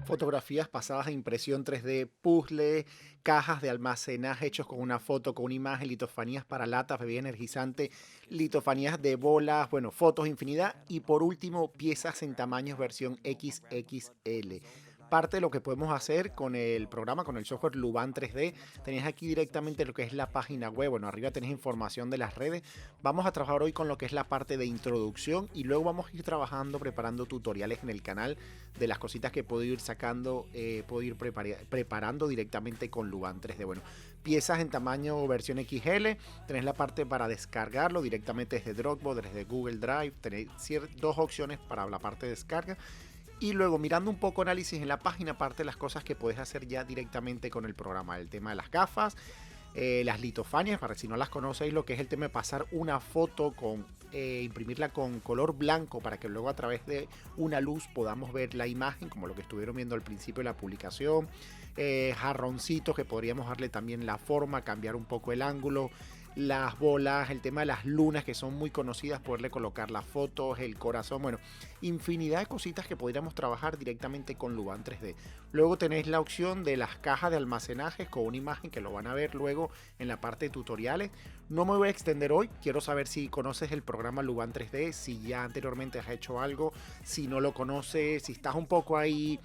Fotografías pasadas a impresión 3D, puzzles, cajas de almacenaje hechos con una foto, con una imagen, litofanías para latas, bebida energizante, litofanías de bolas, bueno, fotos, infinidad. Y por último, piezas en tamaños versión XXL. Parte de lo que podemos hacer con el programa, con el software Luban 3D, tenéis aquí directamente lo que es la página web. Bueno, arriba tenéis información de las redes. Vamos a trabajar hoy con lo que es la parte de introducción y luego vamos a ir trabajando, preparando tutoriales en el canal de las cositas que puedo ir sacando, puedo ir preparando directamente con Luban 3D. Bueno, piezas en tamaño versión XL, tenéis la parte para descargarlo directamente desde Dropbox, desde Google Drive, tenéis dos opciones para la parte de descarga. Y luego mirando un poco análisis en la página, parte de las cosas que puedes hacer ya directamente con el programa, el tema de las gafas, las litofanias, para si no las conocéis, lo que es el tema de pasar una foto con imprimirla con color blanco para que luego a través de una luz podamos ver la imagen, como lo que estuvieron viendo al principio de la publicación, jarroncitos que podríamos darle también la forma, cambiar un poco el ángulo, las bolas, el tema de las lunas que son muy conocidas, poderle colocar las fotos, el corazón, bueno, infinidad de cositas que podríamos trabajar directamente con Luban 3D. Luego tenéis la opción de las cajas de almacenajes con una imagen que lo van a ver luego en la parte de tutoriales. No me voy a extender hoy, quiero saber si conoces el programa Luban 3D, si ya anteriormente has hecho algo, si no lo conoces, si estás un poco ahí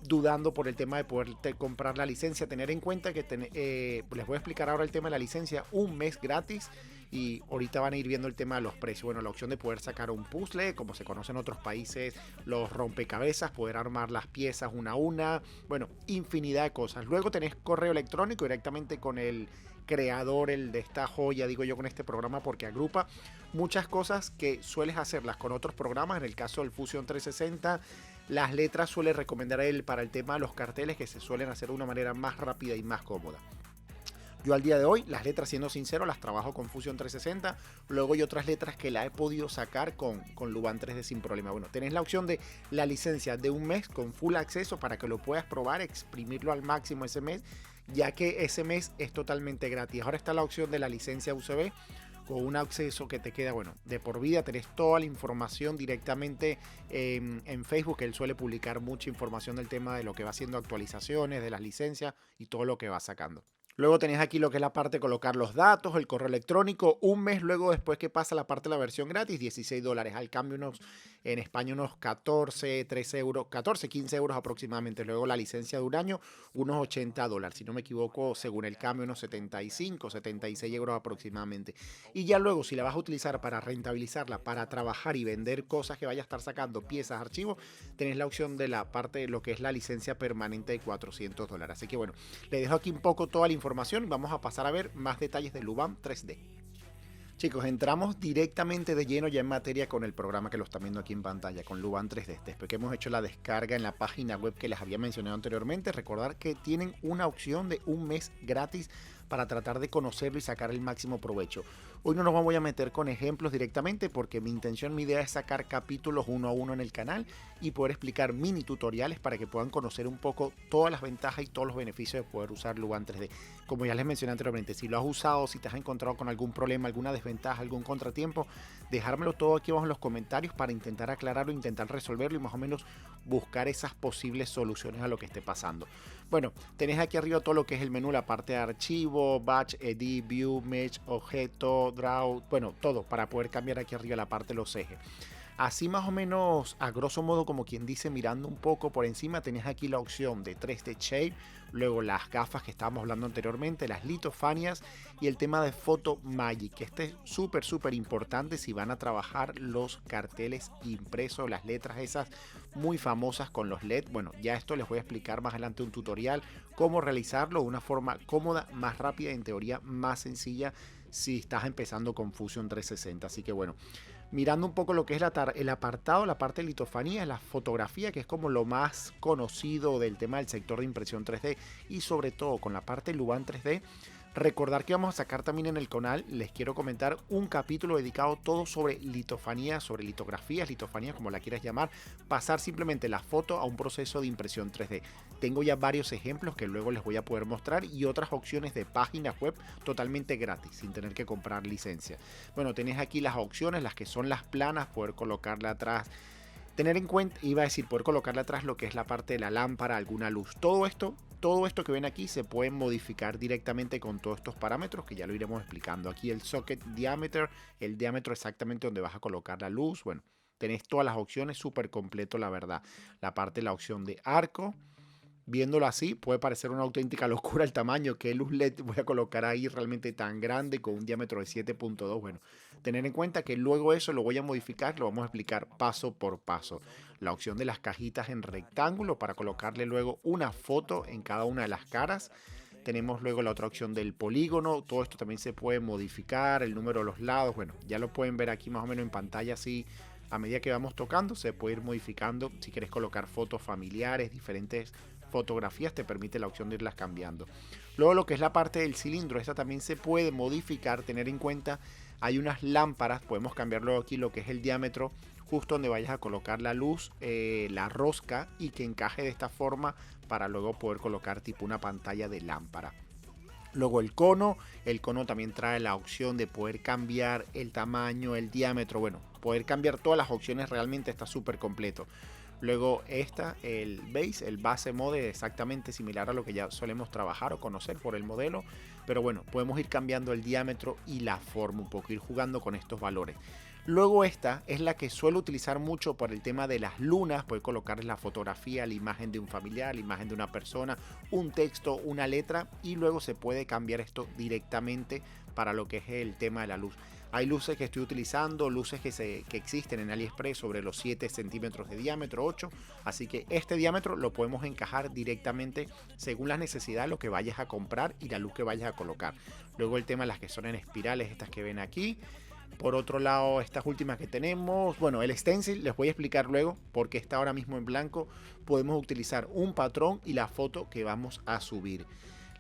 dudando por el tema de poder comprar la licencia. Tener en cuenta que les voy a explicar ahora el tema de la licencia, un mes gratis, y ahorita van a ir viendo el tema de los precios. Bueno, la opción de poder sacar un puzzle, como se conoce en otros países, los rompecabezas, poder armar las piezas una a una, bueno, infinidad de cosas. Luego tenés correo electrónico directamente con el creador, el de esta joya, digo yo, con este programa, porque agrupa muchas cosas que sueles hacerlas con otros programas. En el caso del Fusion 360, las letras suele recomendar él para el tema de los carteles, que se suelen hacer de una manera más rápida y más cómoda. Yo al día de hoy, las letras, siendo sincero, las trabajo con Fusion 360. Luego hay otras letras que la he podido sacar con Luban 3D sin problema. Bueno, tenés la opción de la licencia de un mes con full acceso para que lo puedas probar, exprimirlo al máximo ese mes, ya que ese mes es totalmente gratis. Ahora está la opción de la licencia UCB con un acceso que te queda, bueno, de por vida. Tenés toda la información directamente en Facebook, que él suele publicar mucha información del tema de lo que va haciendo, actualizaciones de las licencias y todo lo que va sacando. Luego tenéis aquí lo que es la parte de colocar los datos, el correo electrónico, un mes luego después que pasa la parte de la versión gratis, $16. Al cambio en España unos 14, 13 euros, 14, 15 euros aproximadamente. Luego la licencia de un año, unos $80. Si no me equivoco, según el cambio, unos 75, 76 euros aproximadamente. Y ya luego, si la vas a utilizar para rentabilizarla, para trabajar y vender cosas que vaya a estar sacando, piezas, archivos, tenéis la opción de la parte de lo que es la licencia permanente de $400. Así que bueno, le dejo aquí un poco toda la información y vamos a pasar a ver más detalles de Luban 3D. Chicos, entramos directamente de lleno ya en materia con el programa que lo están viendo aquí en pantalla, con Luban 3D. Después que hemos hecho la descarga en la página web que les había mencionado anteriormente, recordar que tienen una opción de un mes gratis para tratar de conocerlo y sacar el máximo provecho. Hoy no nos voy a meter con ejemplos directamente porque mi intención, mi idea es sacar capítulos uno a uno en el canal y poder explicar mini tutoriales para que puedan conocer un poco todas las ventajas y todos los beneficios de poder usar Luban 3D. Como ya les mencioné anteriormente, si lo has usado, si te has encontrado con algún problema, alguna desventaja, algún contratiempo, dejármelo todo aquí abajo en los comentarios para intentar aclararlo, intentar resolverlo y más o menos buscar esas posibles soluciones a lo que esté pasando. Bueno, tenés aquí arriba todo lo que es el menú, la parte de archivo, batch, edit, view, mesh, objeto, draw, bueno, todo para poder cambiar aquí arriba la parte de los ejes. Así más o menos, a grosso modo, como quien dice, mirando un poco por encima, tenés aquí la opción de 3D Shape, luego las gafas que estábamos hablando anteriormente, las litofanias y el tema de Photo Magic, que este es súper importante si van a trabajar los carteles impresos, las letras esas muy famosas con los LED. Bueno, ya esto les voy a explicar más adelante un tutorial, cómo realizarlo de una forma cómoda, más rápida y en teoría más sencilla si estás empezando con Fusion 360. Así que bueno, mirando un poco lo que es el apartado, la parte de litofanía, la fotografía, que es como lo más conocido del tema del sector de impresión 3D y sobre todo con la parte de Luban 3D. Recordar que vamos a sacar también en el canal, les quiero comentar un capítulo dedicado todo sobre litofanía, sobre litografías, litofanía como la quieras llamar, pasar simplemente la foto a un proceso de impresión 3D. Tengo ya varios ejemplos que luego les voy a poder mostrar y otras opciones de páginas web totalmente gratis, sin tener que comprar licencia. Bueno, tenés aquí las opciones, las que son las planas, poder colocarle atrás Tener en cuenta, iba a decir, poder colocarle atrás lo que es la parte de la lámpara, alguna luz. Todo esto que ven aquí se puede modificar directamente con todos estos parámetros que ya lo iremos explicando. Aquí el socket diameter, el diámetro exactamente donde vas a colocar la luz. Bueno, tenés todas las opciones, súper completo la verdad. La parte de la opción de arco. Viéndolo así, puede parecer una auténtica locura el tamaño. ¿Qué luz LED voy a colocar ahí realmente tan grande con un diámetro de 7.2? Bueno, tener en cuenta que luego eso lo voy a modificar, lo vamos a explicar paso por paso. La opción de las cajitas en rectángulo para colocarle luego una foto en cada una de las caras. Tenemos luego la otra opción del polígono. Todo esto también se puede modificar, el número de los lados. Bueno, ya lo pueden ver aquí más o menos en pantalla así. A medida que vamos tocando, se puede ir modificando. Si quieres colocar fotos familiares, diferentes fotografías, te permite la opción de irlas cambiando. Luego lo que es la parte del cilindro, esta también se puede modificar, tener en cuenta, hay unas lámparas, podemos cambiar luego aquí lo que es el diámetro, justo donde vayas a colocar la luz, la rosca, y que encaje de esta forma para luego poder colocar tipo una pantalla de lámpara. Luego el cono también trae la opción de poder cambiar el tamaño, el diámetro, bueno, poder cambiar todas las opciones, realmente está súper completo. Luego el base mode, exactamente similar a lo que ya solemos trabajar o conocer por el modelo. Pero bueno, podemos ir cambiando el diámetro y la forma un poco, ir jugando con estos valores. Luego esta es la que suelo utilizar mucho por el tema de las lunas. Puedes colocarles la fotografía, la imagen de un familiar, la imagen de una persona, un texto, una letra. Y luego se puede cambiar esto directamente para lo que es el tema de la luz. Hay luces que estoy utilizando, luces que existen en AliExpress sobre los 7 centímetros de diámetro, 8. Así que este diámetro lo podemos encajar directamente según las necesidades, lo que vayas a comprar y la luz que vayas a colocar. Luego el tema de las que son en espirales, estas que ven aquí. Por otro lado, estas últimas que tenemos, bueno, el stencil les voy a explicar luego porque está ahora mismo en blanco. Podemos utilizar un patrón y la foto que vamos a subir.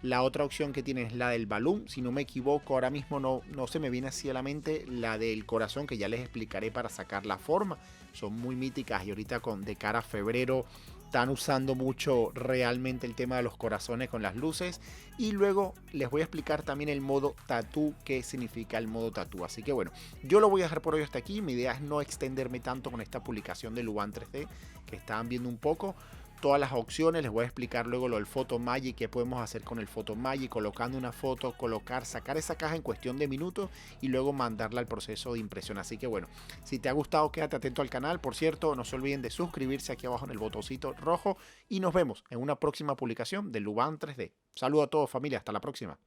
La otra opción que tiene es la del balloon. Si no me equivoco, ahora mismo no se me viene así a la mente la del corazón, que ya les explicaré para sacar la forma. Son muy míticas y ahorita de cara a febrero están usando mucho realmente el tema de los corazones con las luces. Y luego les voy a explicar también el modo tatú, qué significa el modo tatú. Así que bueno, yo lo voy a dejar por hoy hasta aquí. Mi idea es no extenderme tanto con esta publicación de Luban 3D que estaban viendo un poco. Todas las opciones, les voy a explicar luego lo del PhotoMagic, qué podemos hacer con el PhotoMagic, colocando una foto, sacar esa caja en cuestión de minutos y luego mandarla al proceso de impresión. Así que bueno, si te ha gustado, quédate atento al canal. Por cierto, no se olviden de suscribirse aquí abajo en el botoncito rojo y nos vemos en una próxima publicación de Luban 3D. Saludos a todos, familia, hasta la próxima.